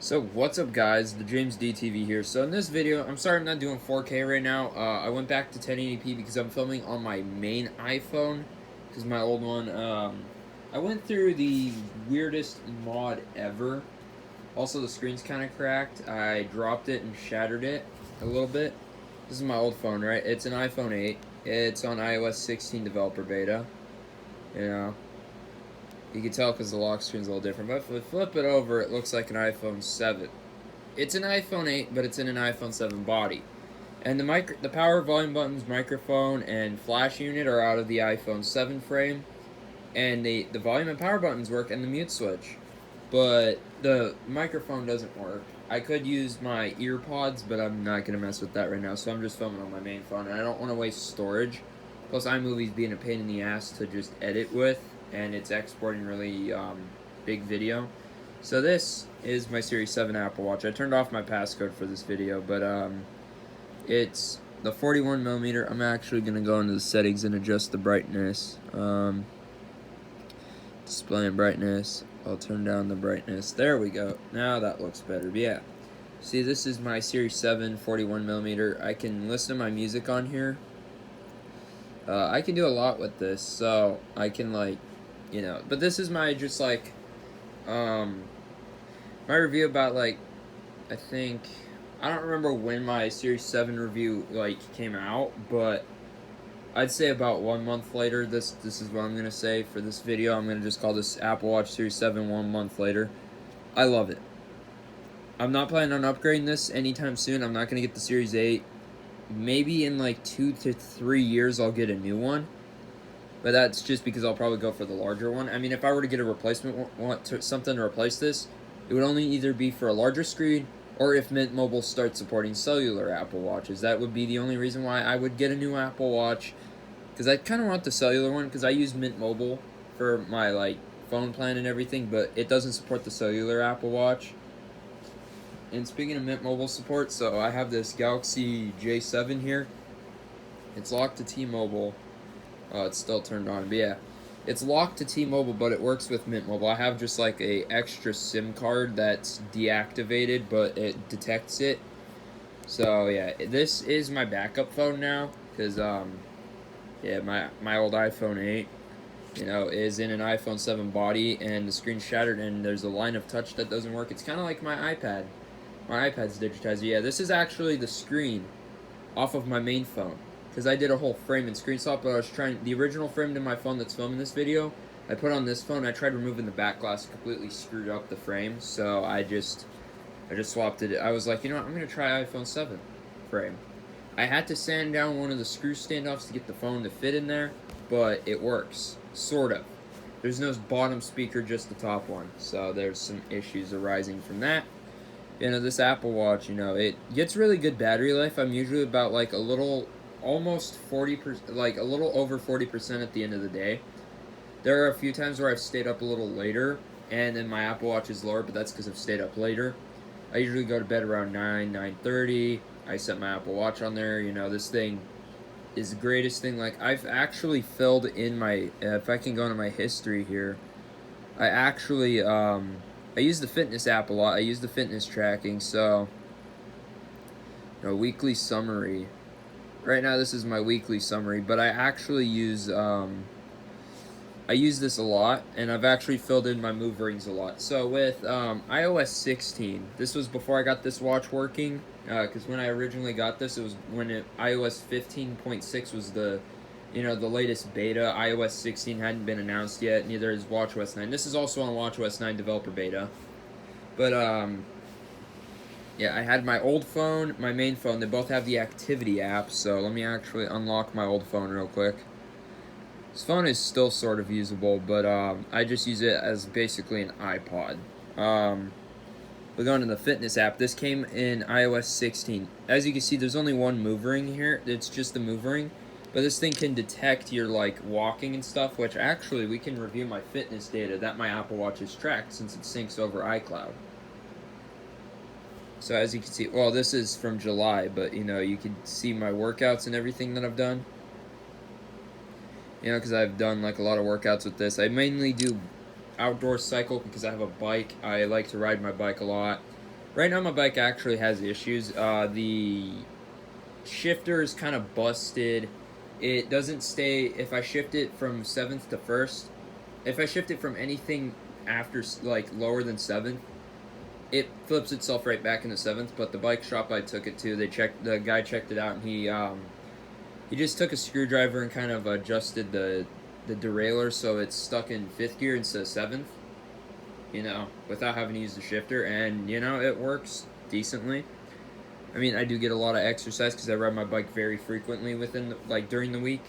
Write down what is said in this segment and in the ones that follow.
So what's up guys, the James DTV here. So in this video, I'm sorry I'm not doing 4K right now. I went back to 1080p because I'm filming on my main iPhone, because my old one, I went through the weirdest mod ever. Also the screen's kind of cracked. I dropped it and shattered it a little bit. This is my old phone, right? It's an iPhone 8. It's on iOS 16 developer beta. You know, you can tell because the lock screen's a little different, but if we flip it over, it looks like an iPhone 7. It's an iPhone 8, but it's in an iPhone 7 body. And the power, volume buttons, microphone, and flash unit are out of the iPhone 7 frame. And the volume and power buttons work, and the mute switch. But the microphone doesn't work. I could use my ear pods, but I'm not going to mess with that right now, so I'm just filming on my main phone, and I don't want to waste storage. Plus, iMovie's being a pain in the ass to just edit with, and it's exporting really big video. So this is my Series 7 Apple Watch. I turned off my passcode for this video, but it's the 41mm. I'm actually going to go into the settings and adjust the brightness. Display and brightness. I'll turn down the brightness. There we go. Now that looks better. But yeah. See, this is my Series 7 41mm. I can listen to my music on here. I can do a lot with this, so I can, like, you know, but this is my just like my review about, like, I don't remember when my Series 7 review like came out, but I'd say about 1 month later. This is what I'm gonna say for this video. I'm gonna just call this Apple Watch Series 7 1 month later. I love it. I'm not planning on upgrading this anytime soon. I'm not gonna get the Series 8. Maybe in like 2 to 3 years I'll get a new one. But that's just because I'll probably go for the larger one. I mean, if I were to get a replacement, something to replace this, it would only either be for a larger screen or if Mint Mobile starts supporting cellular Apple Watches. That would be the only reason why I would get a new Apple Watch. Because I kind of want the cellular one, because I use Mint Mobile for my like phone plan and everything, but it doesn't support the cellular Apple Watch. And speaking of Mint Mobile support, so I have this Galaxy J7 here. It's locked to T-Mobile. It's still turned on, but yeah. It's locked to T-Mobile, but it works with Mint Mobile. I have just like a extra SIM card that's deactivated, but it detects it. So yeah, this is my backup phone now, because yeah, my old iPhone 8, you know, is in an iPhone 7 body, and the screen's shattered, and there's a line of touch that doesn't work. It's kind of like my iPad. My iPad's digitized. Yeah, this is actually the screen off of my main phone, because I did a whole frame and screen swap, but I was trying, the original frame to my phone that's filming this video, I put on this phone. I tried removing the back glass, completely screwed up the frame, so I just swapped it. I was like, you know what, I'm going to try iPhone 7 frame. I had to sand down one of the screw standoffs to get the phone to fit in there, but it works, sort of. There's no bottom speaker, just the top one, so there's some issues arising from that. You know, this Apple Watch, you know, it gets really good battery life. I'm usually about like a little, almost 40%, like a little over 40% at the end of the day. There are a few times where I've stayed up a little later, and then my Apple Watch is lower, but that's because I've stayed up later. I usually go to bed around 9:30. I set my Apple Watch on there. You know, this thing is the greatest thing. Like, I've actually filled in my, if I can go into my history here, I actually, I use the fitness app a lot. I use the fitness tracking, so, you know, weekly summary. Right now, this is my weekly summary, but I actually use, I use this a lot, and I've actually filled in my move rings a lot. So with iOS 16, this was before I got this watch working, because when I originally got this, it was when iOS 15.6 was the, you know, the latest beta. iOS 16 hadn't been announced yet, neither is watchOS 9. This is also on watchOS 9 developer beta. But, yeah, I had my old phone, my main phone. They both have the activity app, so let me actually unlock my old phone real quick. This phone is still sort of usable, but I just use it as basically an iPod. We're going to the fitness app. This came in iOS 16. As you can see, there's only one move ring here. It's just the move ring. But this thing can detect your, like, walking and stuff, which actually we can review my fitness data that my Apple Watch is tracked since it syncs over iCloud. So as you can see, well, this is from July, but, you know, you can see my workouts and everything that I've done. You know, because I've done, like, a lot of workouts with this. I mainly do outdoor cycle because I have a bike. I like to ride my bike a lot. Right now my bike actually has issues. The shifter is kind of busted. It doesn't stay, if I shift it from 7th to 1st, if I shift it from anything after, like, lower than 7th, it flips itself right back into 7th. But the bike shop I took it to, the guy checked it out, and he just took a screwdriver and kind of adjusted the derailleur so it's stuck in 5th gear instead of 7th, you know, without having to use the shifter, and, you know, it works decently. I mean, I do get a lot of exercise because I ride my bike very frequently during the week.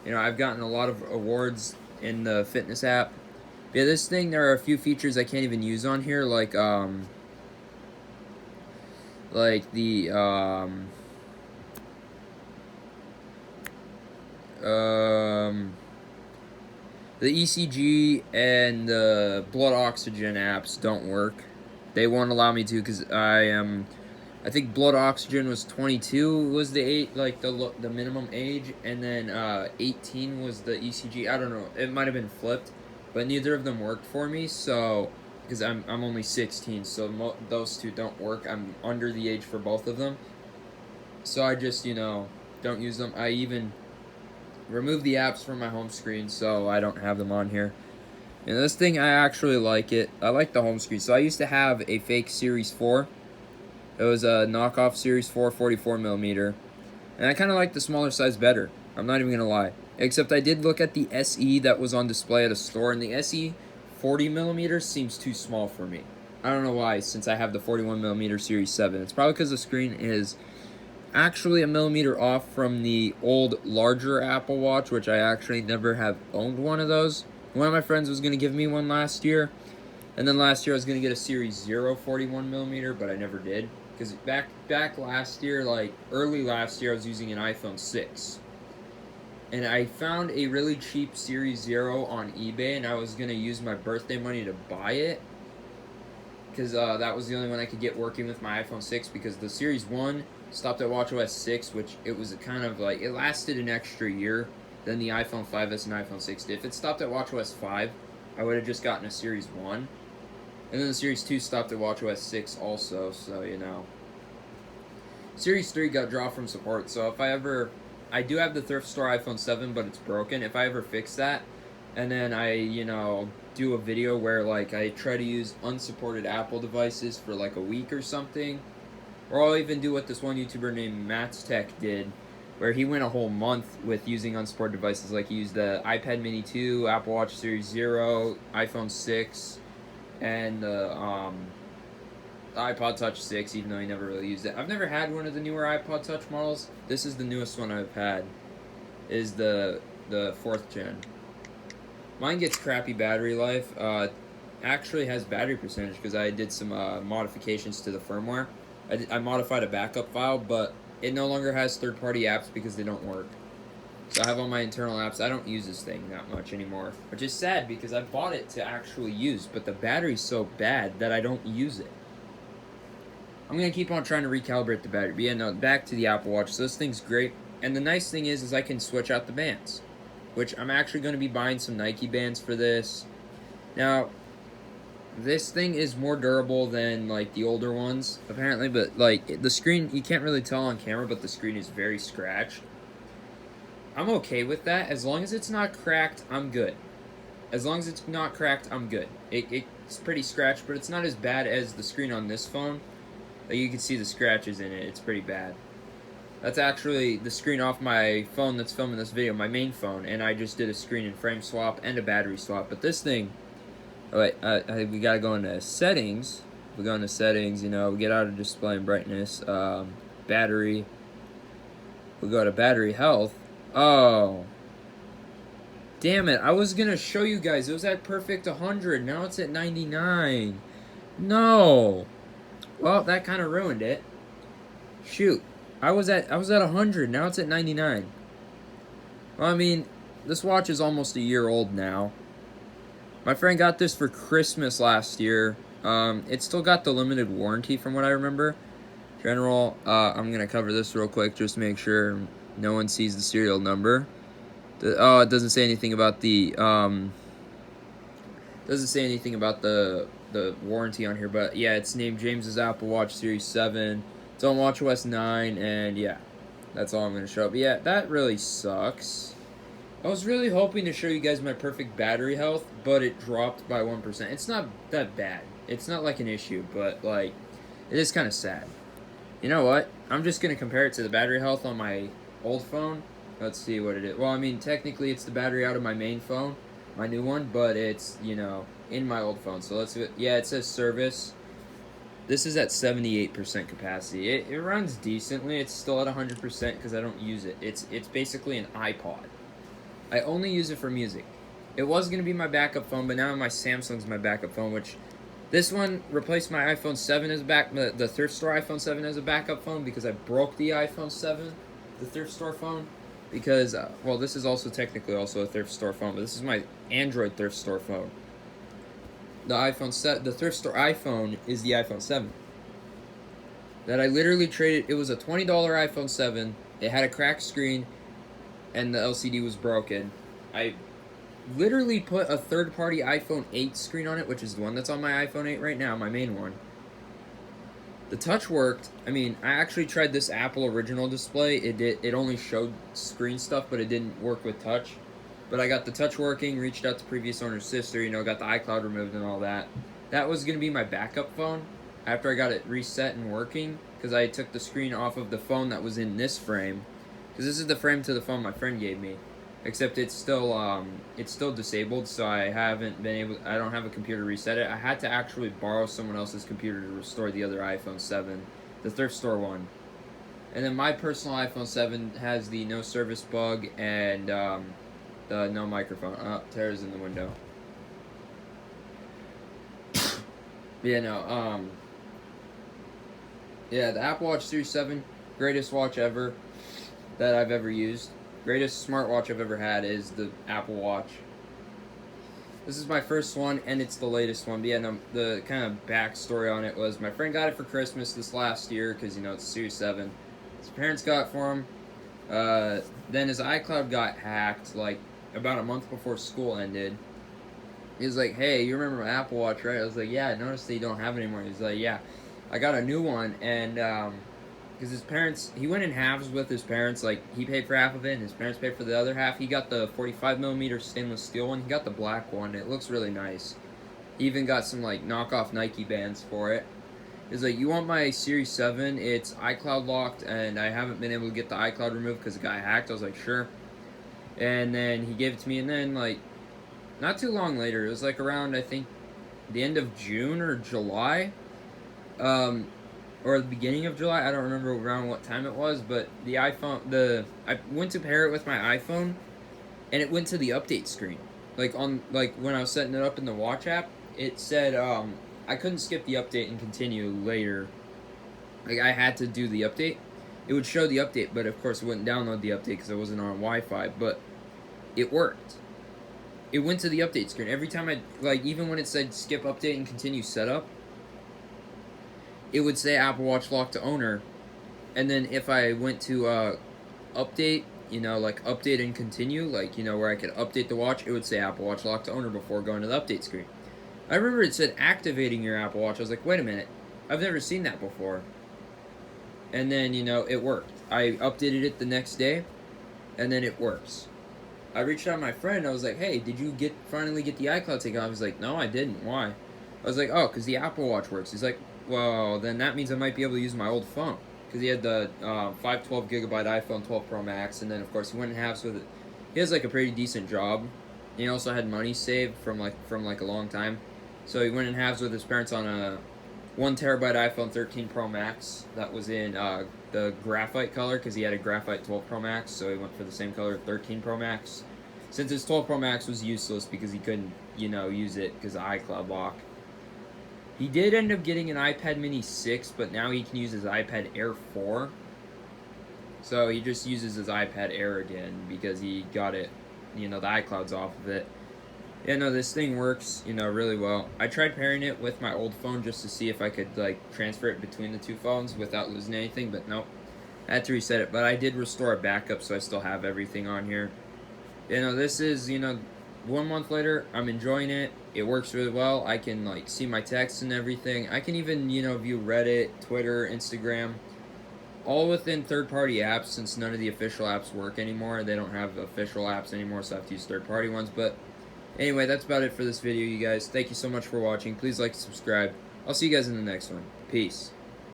You know, I've gotten a lot of awards in the fitness app. Yeah, this thing, there are a few features I can't even use on here, like the ECG and the blood oxygen apps don't work. They won't allow me to because I think blood oxygen was 22 was the minimum age, and then 18 was the ECG. I don't know. It might have been flipped, but neither of them worked for me. So because I'm only 16, so those two don't work. I'm under the age for both of them, so I just, you know, don't use them. I even remove the apps from my home screen so I don't have them on here. And this thing, I actually like it. I like the home screen. So I used to have a fake Series 4. It was a knockoff Series 4 44mm. And I kind of like the smaller size better. I'm not even going to lie. Except I did look at the SE that was on display at a store, and the SE 40mm seems too small for me. I don't know why, since I have the 41mm Series 7. It's probably because the screen is actually a millimeter off from the old larger Apple Watch, which I actually never have owned one of those. One of my friends was going to give me one last year, and then last year I was going to get a Series 0 41mm, but I never did. Because back last year, like early last year, I was using an iPhone 6. And I found a really cheap Series 0 on eBay, and I was going to use my birthday money to buy it. Because that was the only one I could get working with my iPhone 6, because the Series 1 stopped at watchOS 6, which it was kind of like, it lasted an extra year than the iPhone 5S and iPhone 6 did. If it stopped at watchOS 5, I would have just gotten a Series 1. And then the Series 2 stopped at watchOS 6 also, so, you know. Series 3 got dropped from support, so if I do have the thrift store iPhone 7, but it's broken. If I ever fix that, and then I, you know, do a video where, like, I try to use unsupported Apple devices for, like, a week or something, or I'll even do what this one YouTuber named Matt's Tech did, where he went a whole month with using unsupported devices. Like, he used the iPad Mini 2, Apple Watch Series 0, iPhone 6, and the iPod Touch 6, even though he never really used it. I've never had one of the newer iPod Touch models. This is the newest one I've had, is the 4th gen. Mine gets crappy battery life. Actually has battery percentage because I did some modifications to the firmware. I modified a backup file, but it no longer has third-party apps because they don't work. So I have all my internal apps. I don't use this thing that much anymore, which is sad because I bought it to actually use, but the battery's so bad that I don't use it. I'm going to keep on trying to recalibrate the battery. But yeah, no, back to the Apple Watch. So this thing's great. And the nice thing is I can switch out the bands, which I'm actually going to be buying some Nike bands for this. Now, this thing is more durable than, like, the older ones, apparently. But, like, the screen, you can't really tell on camera, but the screen is very scratched. I'm okay with that. As long as it's not cracked, I'm good. As long as it's not cracked, I'm good. It's pretty scratched, but it's not as bad as the screen on this phone. Like, you can see the scratches in it. It's pretty bad. That's actually the screen off my phone that's filming this video, my main phone, and I just did a screen and frame swap and a battery swap. But this thing, oh wait, we gotta go into settings. We go into settings, you know, we get out of display and brightness, battery. We go to battery health. Oh, damn it! I was gonna show you guys. It was at perfect 100. Now it's at 99. No. Well, that kind of ruined it. Shoot. I was at 100. Now it's at 99. Well, I mean, this watch is almost a year old now. My friend got this for Christmas last year. It still got the limited warranty from what I remember. General, I'm going to cover this real quick just to make sure no one sees the serial number. Oh, it doesn't say anything about the, doesn't say anything about the the warranty on here, but yeah, it's named James's Apple Watch Series 7. It's on WatchOS 9, and yeah, that's all I'm going to show. But yeah, that really sucks. I was really hoping to show you guys my perfect battery health, but it dropped by 1%. It's not that bad. It's not like an issue, but like, it is kind of sad. You know what? I'm just going to compare it to the battery health on my old phone. Let's see what it is. Well, I mean, technically it's the battery out of my main phone, my new one, but it's, you know, in my old phone. So let's see. Yeah, it says service. This is at 78% capacity. It runs decently. It's still at 100% because I don't use it. It's basically an iPod. I only use it for music. It was going to be my backup phone, but now my Samsung's my backup phone, which this one replaced my iPhone 7 as the thrift store iPhone 7 as a backup phone because I broke the iPhone 7, the thrift store phone, because, well, this is also technically also a thrift store phone, but this is my Android thrift store phone. The thrift store iPhone is the iPhone 7 that I literally traded. It was a $20 iPhone 7. It had a cracked screen, and the LCD was broken. I literally put a third-party iPhone 8 screen on it, which is the one that's on my iPhone 8 right now, my main one. The touch worked. I mean, I actually tried this Apple original display. It only showed screen stuff, but it didn't work with touch. But I got the touch working, reached out to previous owner's sister, you know, got the iCloud removed and all that. That was going to be my backup phone after I got it reset and working, because I took the screen off of the phone that was in this frame. Because this is the frame to the phone my friend gave me, except it's still disabled, so I haven't been able. I don't have a computer to reset it. I had to actually borrow someone else's computer to restore the other iPhone 7, the thrift store one. And then my personal iPhone 7 has the no service bug and the no microphone. Oh, Tara's in the window. Yeah, no. Yeah, the Apple Watch Series 7, greatest watch ever that I've ever used. Greatest smartwatch I've ever had is the Apple Watch. This is my first one, and it's the latest one. But yeah, no, the kind of backstory on it was my friend got it for Christmas this last year because, you know, it's a Series 7. His parents got it for him. Then his iCloud got hacked, like, about a month before school ended. He was like, hey, you remember my Apple Watch, right? I was like, yeah, I noticed that you don't have it anymore. He's like, yeah, I got a new one, and because his parents, he went in halves with his parents. Like, he paid for half of it, and his parents paid for the other half. He got the 45mm stainless steel one. He got the black one. It looks really nice. He even got some, like, knockoff Nike bands for it. He's like, you want my Series 7? It's iCloud locked, and I haven't been able to get the iCloud removed because it got hacked. I was like, sure. And then he gave it to me, and then, like, not too long later, it was, like, around, I think, the end of June or July, or the beginning of July, I don't remember around what time it was, but the iPhone, I went to pair it with my iPhone, and it went to the update screen. Like, when I was setting it up in the watch app, it said, I couldn't skip the update and continue later. Like, I had to do the update. It would show the update, but of course it wouldn't download the update because I wasn't on Wi-Fi, but it worked. It went to the update screen. Every time even when it said skip update and continue setup, it would say Apple Watch locked to owner. And then if I went to update, you know, like update and continue, like, you know, where I could update the watch, it would say Apple Watch locked to owner before going to the update screen. I remember it said activating your Apple Watch. I was like, wait a minute, I've never seen that before. And then, you know, it worked. I updated it the next day, and then it works. I reached out to my friend. I was like, hey, did you finally get the iCloud taken off? He's like, no, I didn't. Why? I was like, oh, because the Apple Watch works. He's like, well, then that means I might be able to use my old phone. Because he had the 512 gigabyte iPhone 12 Pro Max, and then, of course, he went in halves with it. He has, like, a pretty decent job. He also had money saved from a long time. So he went in halves with his parents on a 1 terabyte iPhone 13 Pro Max that was in the graphite color, because he had a graphite 12 Pro Max, so he went for the same color 13 Pro Max. Since his 12 Pro Max was useless because he couldn't, you know, use it because of iCloud lock. He did end up getting an iPad Mini 6, but now he can use his iPad Air 4. So he just uses his iPad Air again because he got it, you know, the iCloud's off of it. Yeah, no, this thing works, you know, really well. I tried pairing it with my old phone just to see if I could, like, transfer it between the two phones without losing anything, but nope. I had to reset it, but I did restore a backup, so I still have everything on here. You know, this is, you know, 1 month later, I'm enjoying it. it works really well. I can like see my text and everything. I can even, you know, view Reddit, Twitter, Instagram, all within third-party apps, since none of the official apps work anymore. They don't have official apps anymore, so I have to use third-party ones. But anyway, that's about it for this video, you guys. Thank you so much for watching. Please like and subscribe. I'll see you guys in the next one. Peace.